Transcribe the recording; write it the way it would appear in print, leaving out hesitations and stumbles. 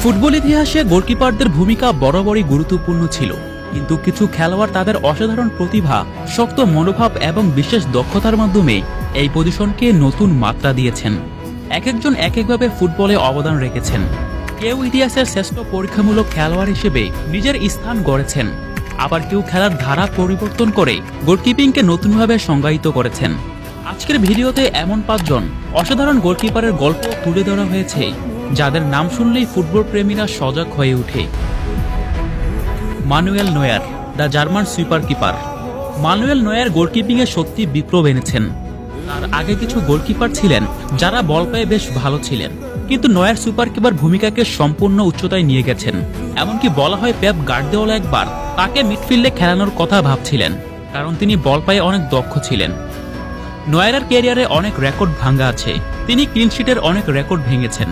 Football ইতিহাসে গোলকিপারদের ভূমিকা বরাবরই গুরুত্বপূর্ণ ছিল, কিন্তু কিছু খেলোয়াড় তাদের অসাধারণ প্রতিভা, শক্ত মনোভাব এবং বিশেষ দক্ষতার মাধ্যমে এই পজিশনকে নতুন মাত্রা দিয়েছেন। একজন একভাবে ফুটবলে অবদান রেখেছেন। কেউ ইতিহাসের শ্রেষ্ঠ পরীক্ষামূলক খেলোয়াড় হিসেবে নিজের স্থান গড়েছেন, আবার কেউ খেলার ধারা পরিবর্তন করে গোলকিপিংকে নতুনভাবে সংজ্ঞায়িত করেছেন। আজকের ভিডিওতে এমন 5 জন অসাধারণ গোলকিপারের গল্প তুলে ধরা হয়েছে, যাদের নাম শুনলেই ফুটবল প্রেমীরা সজাগ হয়ে ওঠে। Manuel Neuer, the German super keeper. Manuel Neuer গোলকিপিংয়ে সত্যি বিপ্লব এনেছেন। তার আগে কিছু গোলকিপার ছিলেন যারা বল পেয়ে বেশ ভালো ছিলেন, কিন্তু নয়ার সুপার কিপার ভূমিকাকে সম্পূর্ণ উচ্চতায় নিয়ে গেছেন। এমনকি বলা হয় পেপ গার্দিওলা একবার তাকে মিডফিল্ডে খেলানোর কথা ভাবছিলেন, কারণ তিনি বল পায়ে অনেক দক্ষ ছিলেন। নয়ারের ক্যারিয়ারে অনেক রেকর্ড ভাঙা আছে। তিনি ক্লিন শিটের অনেক রেকর্ড ভেঙেছেন।